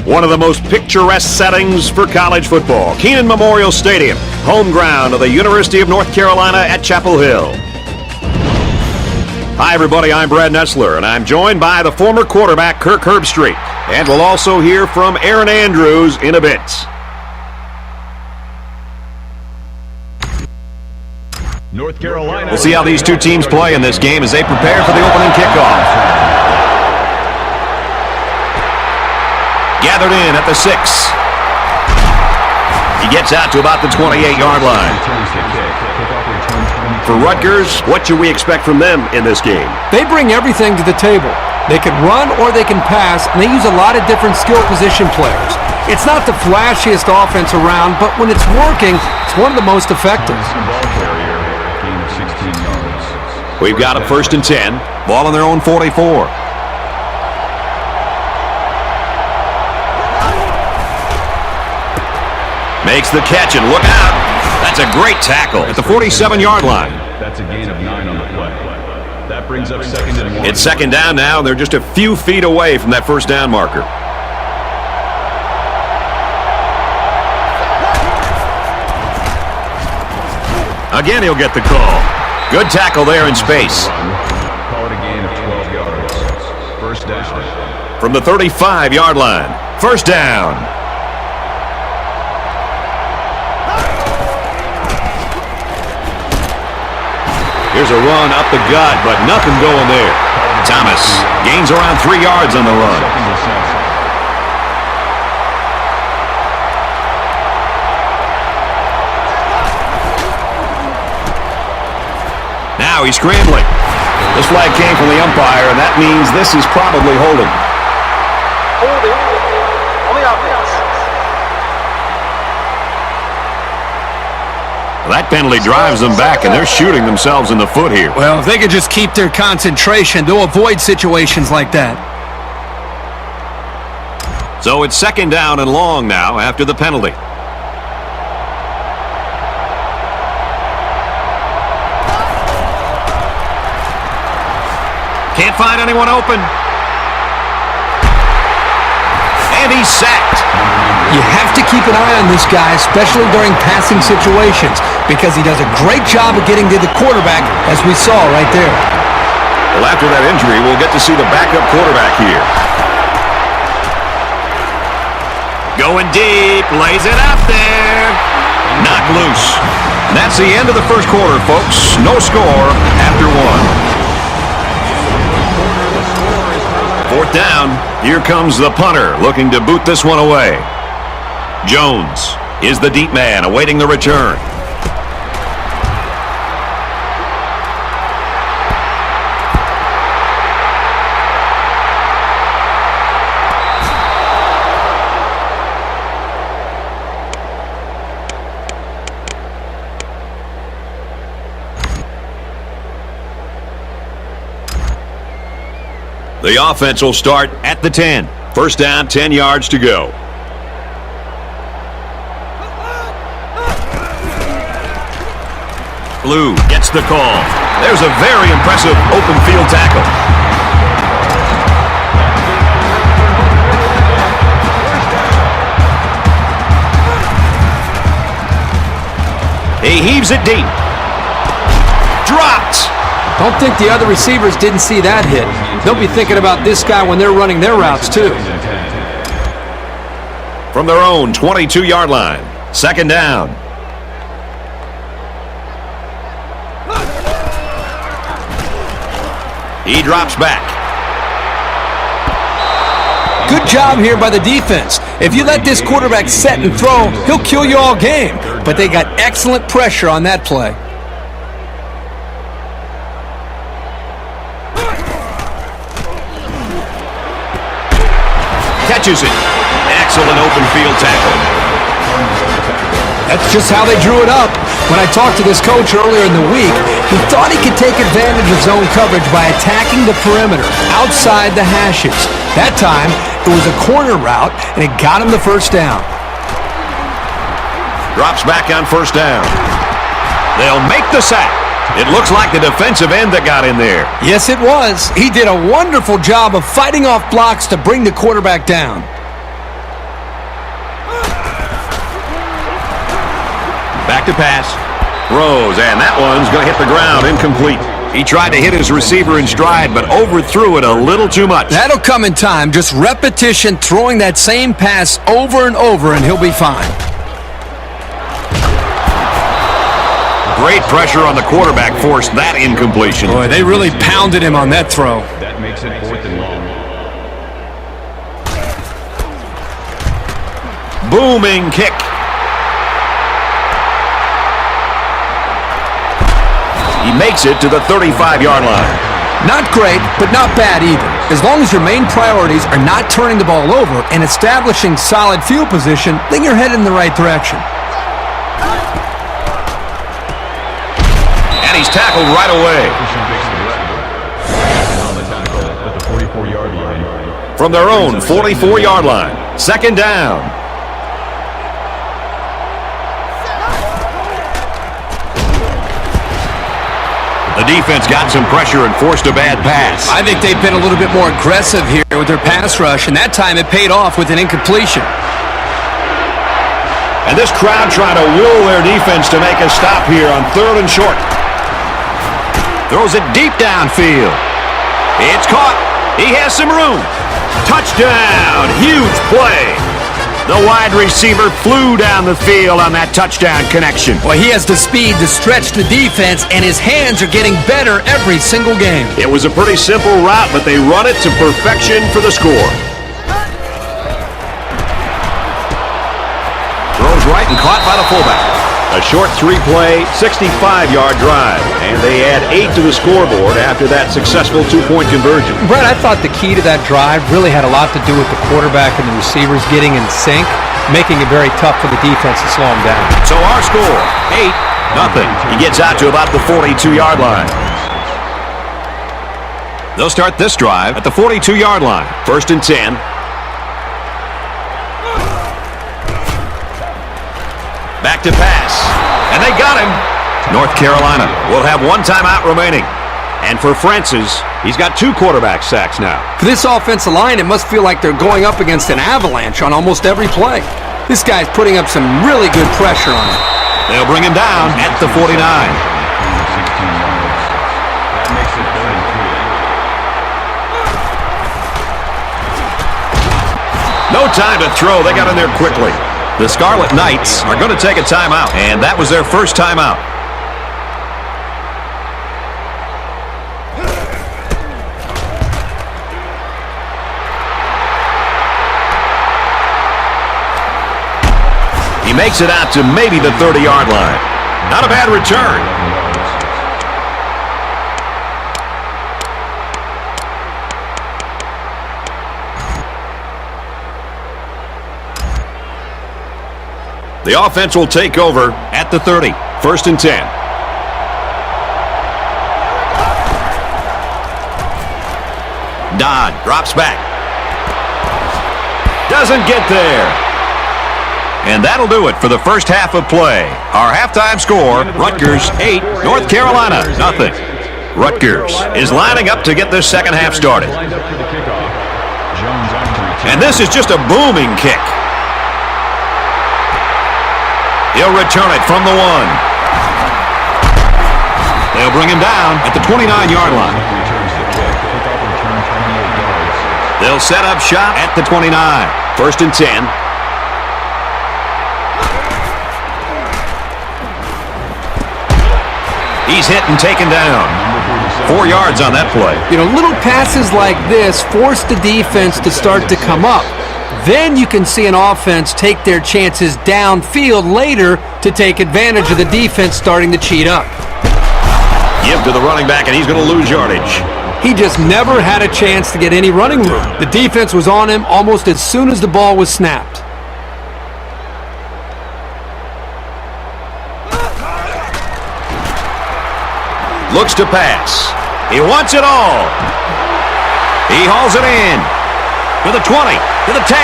One of the most picturesque settings for college football. Kenan Memorial Stadium, home ground of the University of North Carolina at Chapel Hill. Hi, everybody. I'm Brad Nessler, and I'm joined by the former quarterback, Kirk Herbstreit. And we'll also hear from Aaron Andrews in a bit. North Carolina. We'll see how these two teams play in this game as they prepare for the opening kickoff. Gathered in at the 6. He gets out to about the 28-yard line. For Rutgers, what should we expect from them in this game? They bring everything to the table. They can run or they can pass, and they use a lot of different skill position players. It's not the flashiest offense around, but when it's working, it's one of the most effective. We've got a 1st and 10. Ball on their own 44. Makes the catch, and look out. That's a great tackle at the 47-yard line. That's a gain of 9 on the play. That brings up 2nd and 1. It's 2nd down now, and they're just a few feet away from that 1st down marker. Again, he'll get the call. Good tackle there in space. Call it a gain of 12 yards. 1st down. From the 35-yard line. 1st down. Here's a run up the gut, but nothing going there. Thomas gains around 3 yards on the run. Now he's scrambling. This flag came from the umpire, and that means this is probably holding. Holding on the offense. That penalty drives them back, and they're shooting themselves in the foot here. Well, if they could just keep their concentration, they'll avoid situations like that. So it's 2nd down and long now after the penalty. Can't find anyone open. And he's sacked. You have to keep an eye on this guy, especially during passing situations, because he does a great job of getting to the quarterback, as we saw right there. Well, after that injury, we'll get to see the backup quarterback here. Going deep, lays it out there. Knocked loose. And that's the end of the 1st quarter, folks. No score after 1. 4th down. Here comes the punter, looking to boot this one away. Jones is the deep man, awaiting the return. The offense will start at the 10. 1st down, 10 yards to go. Blue gets the call. There's a very impressive open field tackle. He heaves it deep. Dropped. Don't think the other receivers didn't see that hit. They'll be thinking about this guy when they're running their routes, too. From their own 22-yard line. 2nd down. He drops back. Good job here by the defense. If you let this quarterback set and throw, he'll kill you all game. But they got excellent pressure on that play. Catches it. Excellent open field tackle. That's just how they drew it up. When I talked to this coach earlier in the week, he thought he could take advantage of zone coverage by attacking the perimeter outside the hashes. That time, it was a corner route, and it got him the 1st down. Drops back on 1st down. They'll make the sack. It looks like the defensive end that got in there. Yes, it was. He did a wonderful job of fighting off blocks to bring the quarterback down. Back to pass. Throws, and that one's going to hit the ground, incomplete. He tried to hit his receiver in stride, but overthrew it a little too much. That'll come in time. Just repetition, throwing that same pass over and over, and he'll be fine. Great pressure on the quarterback forced that incompletion. Boy, they really pounded him on that throw. That makes it 4th and long. Booming kick. He makes it to the 35-yard line. Not great, but not bad either. As long as your main priorities are not turning the ball over and establishing solid field position, then you're headed in the right direction. And he's tackled right away. On the tackle at the 44-yard line. From their own 44-yard line. 2nd down. The defense got some pressure and forced a bad pass. I think they've been a little bit more aggressive here with their pass rush, and that time it paid off with an incompletion. And this crowd trying to will their defense to make a stop here on 3rd and short. Throws it deep downfield. It's caught. He has some room. Touchdown. Huge play. The wide receiver flew down the field on that touchdown connection. Well, he has the speed to stretch the defense, and his hands are getting better every single game. It was a pretty simple route, but they run it to perfection for the score. Throws right and caught by the fullback. A short 3-play, 65-yard drive, and they add 8 to the scoreboard after that successful 2-point conversion. Brett, I thought the key to that drive really had a lot to do with the quarterback and the receivers getting in sync, making it very tough for the defense to slow him down. So our score, 8-0. He gets out to about the 42-yard line. They'll start this drive at the 42-yard line. 1st and 10. Back to pass. And they got him. North Carolina will have 1 timeout remaining. And for Francis, he's got 2 quarterback sacks now. For this offensive line, it must feel like they're going up against an avalanche on almost every play. This guy's putting up some really good pressure on him. They'll bring him down at the 49. That makes it 3rd and 3. No time to throw. They got in there quickly. The Scarlet Knights are going to take a timeout, and that was their first timeout. He makes it out to maybe the 30-yard line. Not a bad return. The offense will take over at the 30. 1st and 10. Dodd drops back. Doesn't get there. And that'll do it for the first half of play. Our halftime score, Rutgers 8, North Carolina 0. Rutgers is lining up to get this second half started. And this is just a booming kick. He'll return it from the 1. They'll bring him down at the 29-yard line. They'll set up shop at the 29. 1st and 10. He's hit and taken down. 4 yards on that play. You know, little passes like this force the defense to start to come up. Then you can see an offense take their chances downfield later to take advantage of the defense starting to cheat up. Give to the running back, and he's going to lose yardage. He just never had a chance to get any running room. The defense was on him almost as soon as the ball was snapped. Looks to pass. He wants it all. He hauls it in. To the 20. To the 10.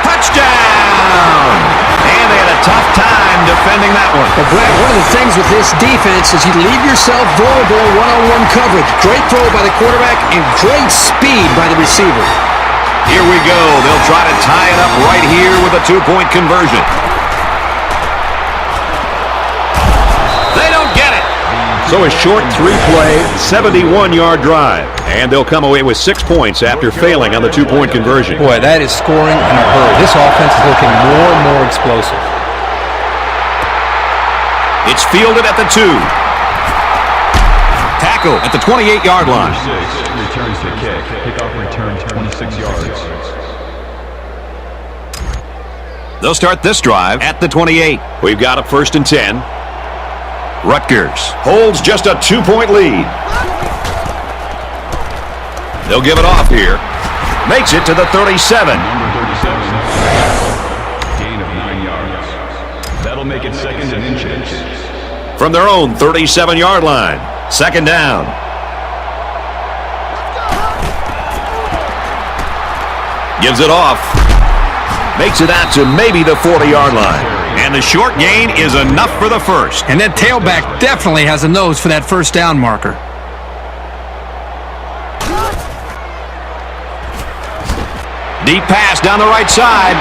Touchdown! And they had a tough time defending that one. But Brad, one of the things with this defense is you leave yourself vulnerable one-on-one coverage. Great throw by the quarterback and great speed by the receiver. Here we go. They'll try to tie it up right here with a 2-point conversion. So a short 3-play, 71-yard drive. And they'll come away with 6 points after failing on the 2-point conversion. Boy, that is scoring in a hurry. This offense is looking more and more explosive. It's fielded at the 2. Tackle at the 28-yard line. 6 returns the kick. Kickoff return 26 yards. They'll start this drive at the 28. We've got a 1st and 10. Rutgers holds just a 2-point lead. They'll give it off here. Makes it to the 37. Number 37. Gain of 9 yards. That'll make it 2nd and inches. From their own 37-yard line. 2nd down. Gives it off. Makes it out to maybe the 40-yard line. And the short gain is enough for the first. And that tailback definitely has a nose for that first down marker. Deep pass down the right side.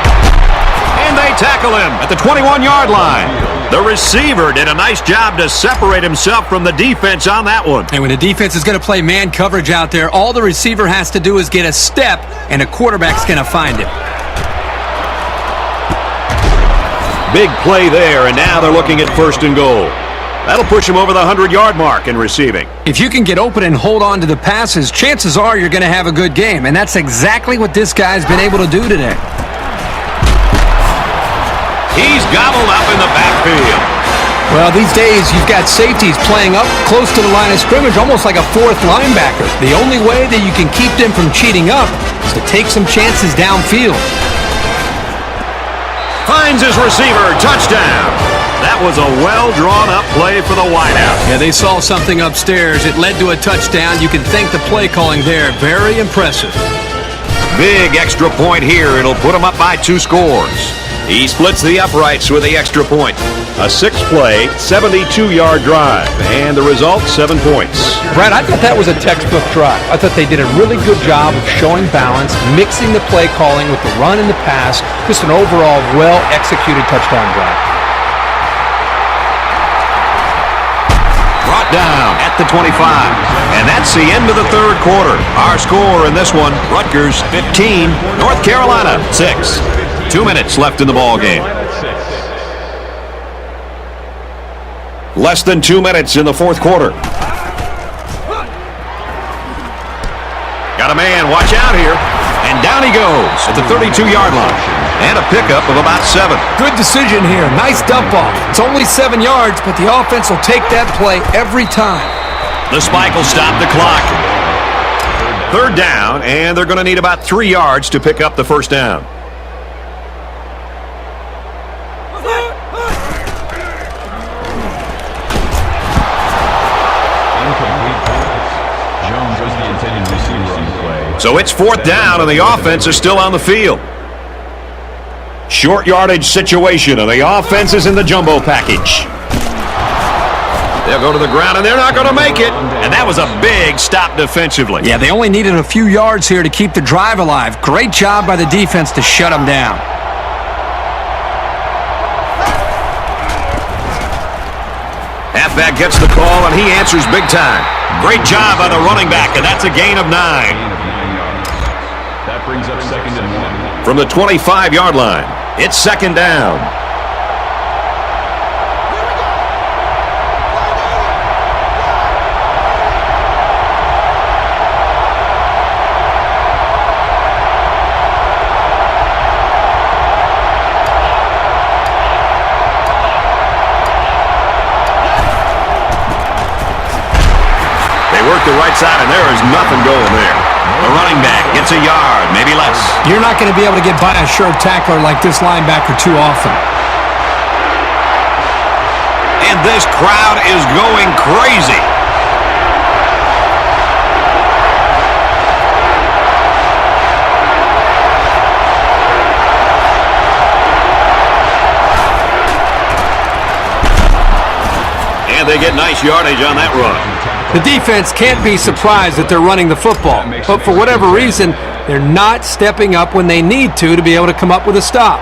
And they tackle him at the 21-yard line. The receiver did a nice job to separate himself from the defense on that one. And when the defense is going to play man coverage out there, all the receiver has to do is get a step, and a quarterback's going to find him. Big play there, and now they're looking at 1st and goal. That'll push him over the 100-yard mark in receiving. If you can get open and hold on to the passes, chances are you're going to have a good game, and that's exactly what this guy's been able to do today. He's gobbled up in the backfield. Well, these days, you've got safeties playing up close to the line of scrimmage, almost like a 4th linebacker. The only way that you can keep them from cheating up is to take some chances downfield. Finds his receiver. Touchdown. That was a well-drawn-up play for the wideout. Yeah, they saw something upstairs. It led to a touchdown. You can thank the play calling there. Very impressive. Big extra point here. It'll put him up by 2 scores. He splits the uprights with the extra point. A 6-play, 72-yard drive. And the result, 7 points. Brad, I thought that was a textbook drive. I thought they did a really good job of showing balance, mixing the play calling with the run and the pass. Just an overall well-executed touchdown drive. Brought down at the 25. And that's the end of the 3rd quarter. Our score in this one, Rutgers 15, North Carolina 6. 2 minutes left in the ball game. Less than 2 minutes in the 4th quarter. Got a man, watch out here. And down he goes at the 32-yard line. And a pickup of about 7. Good decision here. Nice dump off. It's only 7 yards, but the offense will take that play every time. The spike will stop the clock. 3rd down, and they're going to need about 3 yards to pick up the 1st down. So it's 4th down, and the offense is still on the field. Short yardage situation, and the offense is in the jumbo package. They'll go to the ground, and they're not going to make it. And that was a big stop defensively. Yeah, they only needed a few yards here to keep the drive alive. Great job by the defense to shut them down. Halfback gets the call, and he answers big time. Great job by the running back, and that's a gain of 9. That brings up 2nd and 1. From the 25-yard line, it's 2nd down. They work the right side, and there is nothing going there. The running back gets a yard, maybe less. You're not going to be able to get by a sure tackler like this linebacker too often. And this crowd is going crazy. And they get nice yardage on that run. The defense can't be surprised that they're running the football, but for whatever reason, they're not stepping up when they need to be able to come up with a stop.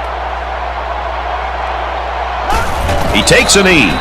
He takes a knee.